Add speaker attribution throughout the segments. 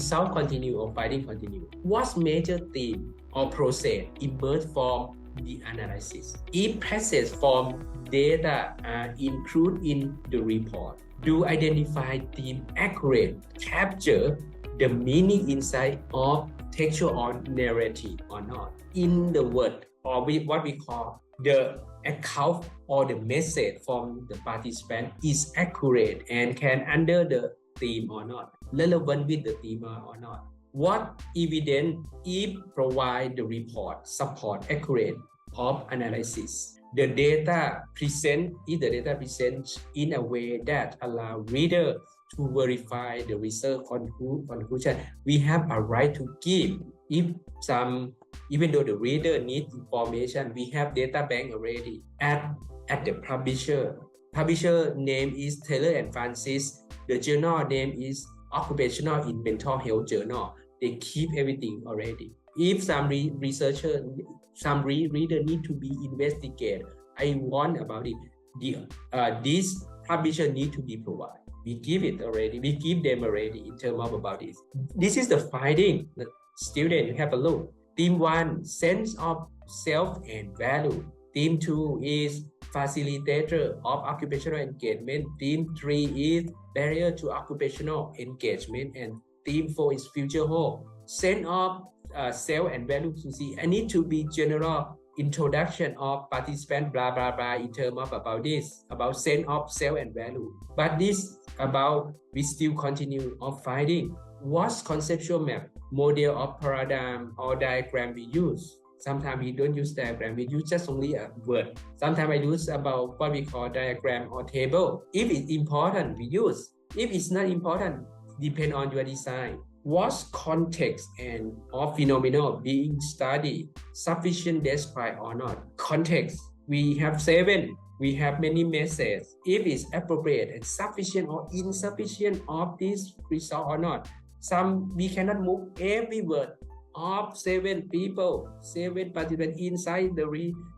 Speaker 1: result continue or finding continue. What major theme or process emerge from the analysis? If passage from data are included in the report, do identify theme accurate, capture the meaning inside of textual or narrative or not. In the word, or what we call the account or the message from the participant is accurate and can under the theme or not, relevant with the theme or not. What evidence if provide the report support accurate of analysis? The data present in a way that allow reader to verify the research conclusion. We have a right to give. Even though the reader needs information, we have data bank already at the publisher. Publisher name is Taylor and Francis. The journal name is Occupational in Mental Health Journal. They keep everything already. If some researcher, some reader need to be investigated, I want about it. This publisher need to be provided. We give it already. We give them already in terms of about this. This is the finding. The student, have a look. Theme 1, sense of self and value. Theme 2 is facilitator of occupational engagement. Theme 3 is barrier to occupational engagement. And theme 4 is future hope. Sense of self and value to see. I need to be general introduction of participant blah blah blah in terms of about this, about sense of self and value. But this about we still continue of finding what conceptual map, model of paradigm or diagram we use. Sometimes we don't use diagram, we use just only a word. Sometimes I use about what we call diagram or table. If it's important, we use. If it's not important, depend on your design. What context and of phenomenon being studied sufficient describe or not? Context, we have 7. We have many messages. If it's appropriate and sufficient or insufficient of this result or not. We cannot move every word of 7 people, 7 participants inside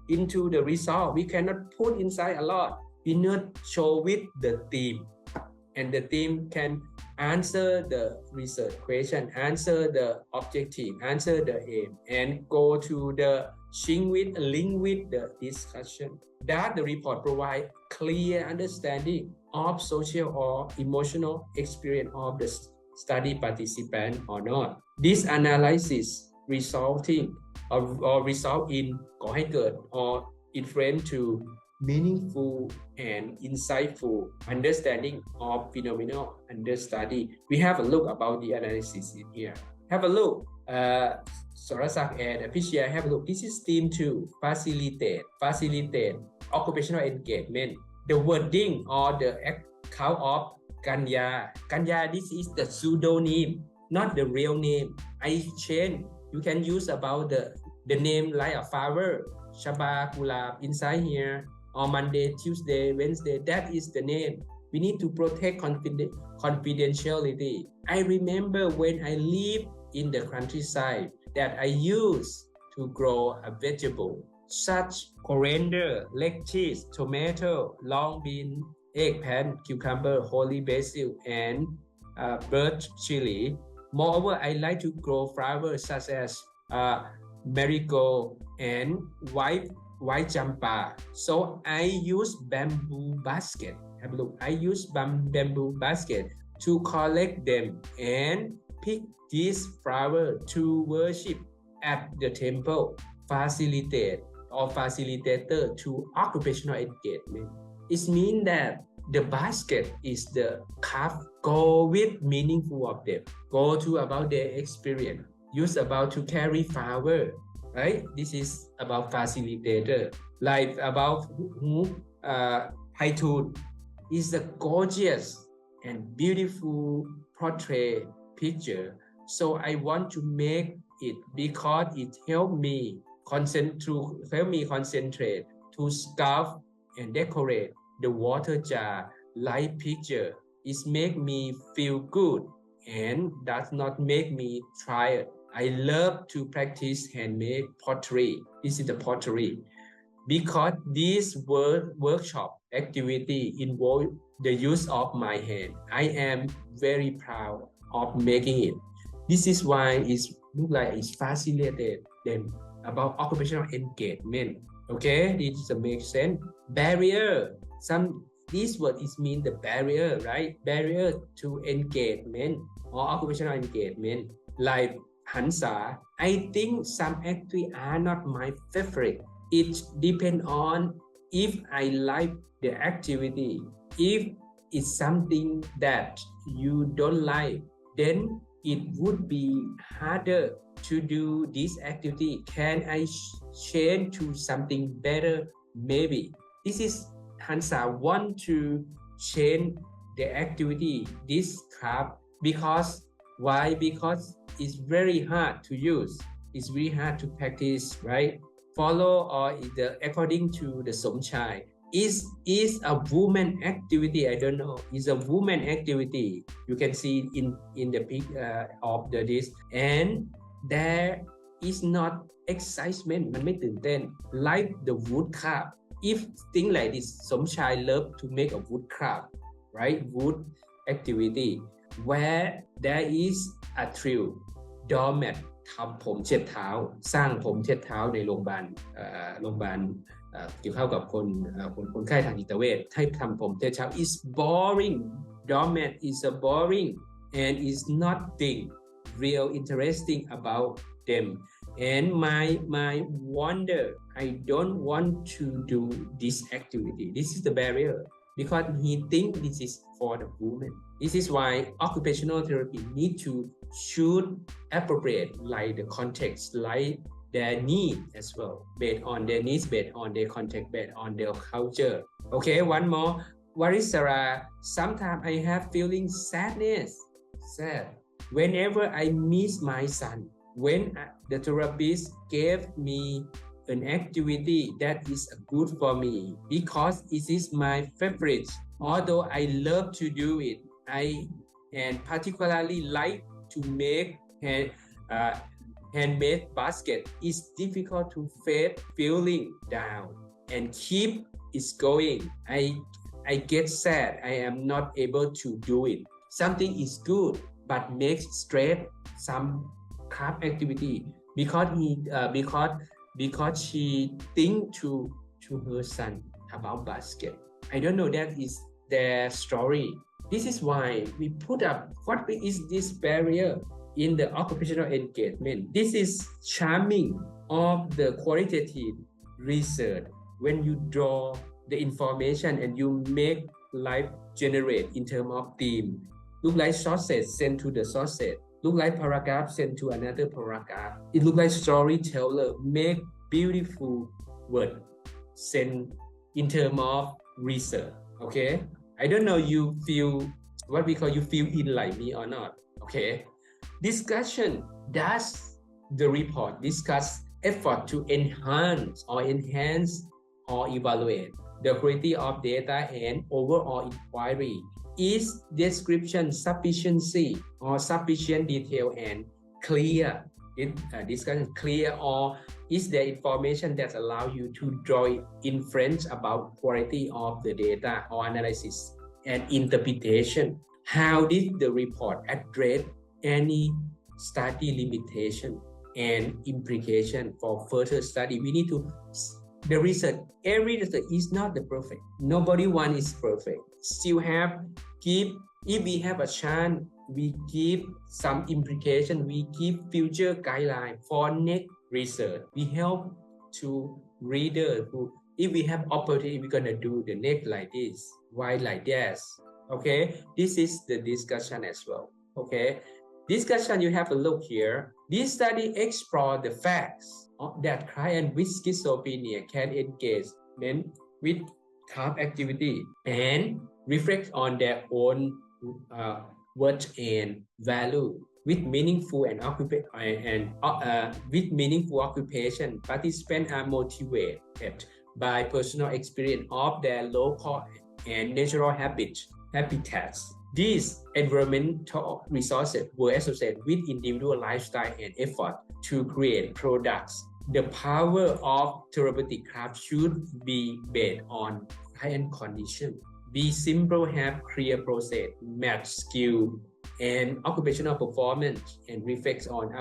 Speaker 1: into the result. We cannot put inside a lot. We not show with the theme. And the theme can answer the research question, answer the objective, answer the aim, and go to the link with the discussion. That the report provide clear understanding of social or emotional experience of the study participant or not. This analysis resulting or result in ก่อให้เกิด or influence to meaningful and insightful understanding of phenomenon under study. We have a look about the analysis in here. Have a look. Sorasak and Apishia, have a look. This is theme 2, facilitate occupational engagement. The wording or the account of Kanya, this is the pseudonym, not the real name. I change. You can use about the name like a flower, Shaba Kulab inside here, or Monday, Tuesday, Wednesday. That is the name. We need to protect confidentiality. I remember when I lived in the countryside that I used to grow a vegetable such coriander, lettuce, tomato, long bean, eggplant, cucumber, holy basil, and birch chili. Moreover, I like to grow flowers such as marigold and white champa. So I use bamboo basket. Have a look. I use bamboo basket to collect them and pick this flower to worship at the temple. Facilitator to occupational engagement. It means that the basket is the cup. Go with meaningful of them. Go to about their experience. Use about to carry flower. Right? This is about facilitator. Like about Haitun is a gorgeous and beautiful portrait picture. So I want to make it because it helped me concentrate to sculpt and decorate the water jar light picture. It make me feel good and does not make me tired. I love to practice handmade pottery. This is the pottery. Because this workshop activity involve the use of my hand, I am very proud of making it. This is why it look like it's fascinated them about occupational engagement. Okay, this makes sense. Barrier. This word is mean the barrier, right? Barrier to engagement or occupational engagement. Like Hansa, I think some activities are not my favorite. It depends on if I like the activity. If it's something that you don't like, then it would be harder to do this activity. Can I change to something better? Maybe. This is Hansa want to change the activity, this craft, because why? Because it's very hard to use. It's very hard to practice, right? Follow or according to the Somchai, is a woman activity. I don't know. Is a woman activity. You can see in the pic of this, and there is not excitement. มันไม่ตื่นเต้น like the woodcraft. If things like this, Somchai love to make a woodcraft, right? Wood activity where there is a thrill. Doormat ทำผมเช็ดเท้าสร้างผมเช็ดเท้าในโรงพยาบาลเกี่ยวข้องกับคนไข้ทางจิตเวชให้ทำผมเช็ดเท้า is boring. Doormat is a boring and is nothing real interesting about them. And my wonder, I don't want to do this activity. This is the barrier because he thinks this is for the woman. This is why occupational therapy need to should appropriate like the context, like their need as well, based on their needs, based on their context, based on their culture. Okay, one more. Varisara, sometimes I have feeling sadness. Sad. Whenever I miss my son, when the therapist gave me an activity that is good for me because it is my favorite. Although I love to do it, I and particularly like to make handmade basket. It's difficult to face feeling down and keep it going. I get sad. I am not able to do it. Something is good, but makes stress some craft activity because she think to her son about basket. I don't know, that is their story. This is why we put up what is this barrier in the occupational engagement. This is charming of the qualitative research when you draw the information and you make life generate in terms of theme. Look like sausage sent to the sausage. Look like paragraph sent to another paragraph. It look like storyteller make beautiful word sent in terms of research. Okay, I don't know you feel what we call you feel in like me or not. Okay, discussion. Does the report discuss effort to enhance or evaluate the quality of data and overall inquiry? Is description sufficiency or sufficient detail and clear? Discussion clear, or is there information that allow you to draw inference about quality of the data or analysis and interpretation? How did the report address any study limitation and implication for further study? We need to the research, every research is not the perfect. Nobody one is perfect. Still have give, if we have a chance, we give some implication, we give future guideline for next research. We help to reader who, if we have opportunity, we're gonna do the next like this, why like this. Okay, this is the discussion as well. Okay, discussion, you have a look here. This study explore the facts that client with schizophrenia can engage with craft activity and reflect on their own worth and value with meaningful and with meaningful occupation. Participants are motivated by personal experience of their local and natural habitats. These environmental resources were associated with individual lifestyle and effort to create products. The power of therapeutic craft should be based on client condition. Be simple, have clear process, match skill and occupational performance and reflect on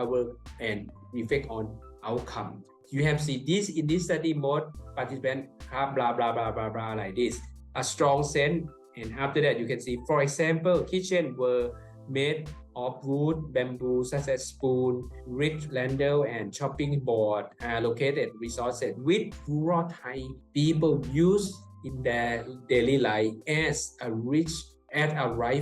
Speaker 1: outcome. You have seen this in this study, most participants have blah blah blah blah blah like this, a strong sense. And after that, you can see, for example, kitchen were made of wood, bamboo, such as spoon, rich ladle, and chopping board are located resources which rural Thai people use in their daily life as a rice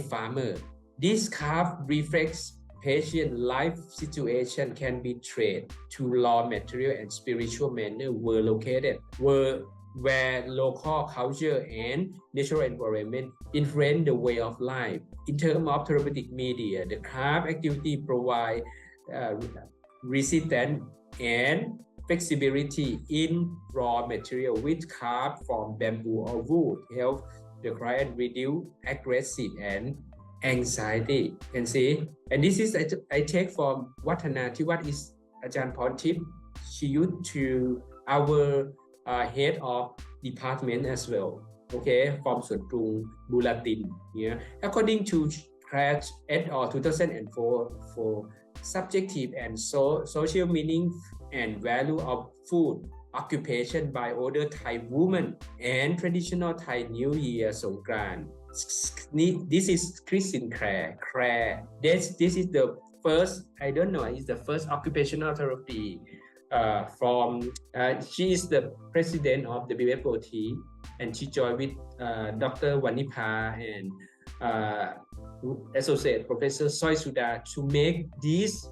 Speaker 1: farmer. This craft reflects patient life situation can be traced to raw material and spiritual manner were located, where local culture and natural environment influence the way of life. In terms of therapeutic media, the craft activity provide resistance and flexibility in raw material, which carved from bamboo or wood help the client reduce aggressive and anxiety. You can see, and this is I take from Watana Tiwat is Ajahn Porntip. She used to our head of department as well. Okay, from Suan Prung Bulatin. Yeah, according to Crash et al. 2004 for subjective and social meaning and value of food occupation by older Thai women and traditional Thai New Year Songkran. This is Christine Clare. This is the first, I don't know, it's the first occupational therapy from, she is the president of the WFOT, and she joined with Dr. Wanipa and Associate Professor Soi Suda to make this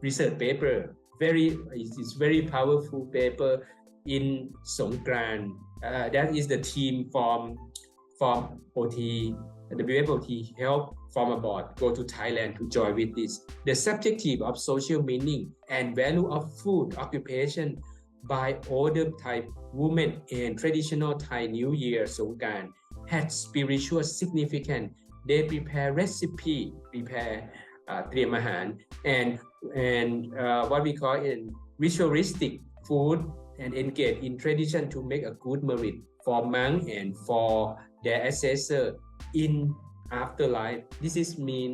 Speaker 1: research paper. It's very powerful paper in Songkran. That is the team from OT, the WFOT help from abroad go to Thailand to join with this. The subjective of social meaning and value of food occupation by older Thai women and traditional Thai New Year Songkran had spiritual significance. They prepare recipe,เตรียมอาหาร and what we call in ritualistic food and engage in tradition to make a good merit for monk and for their ancestor in afterlife. This is mean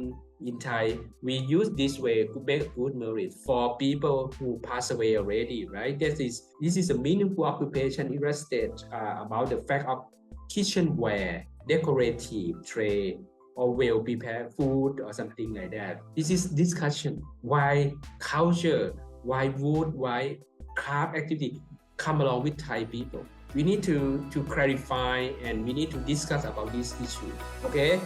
Speaker 1: in Thai we use this way to make a good merit for people who pass away already, right? This is a meaningful occupation illustrated about the fact of kitchenware, decorative tray, or well prepared food or something like that. This is discussion why culture, why wood, why craft activity come along with Thai people. We need to clarify and we need to discuss about this issue. Okay.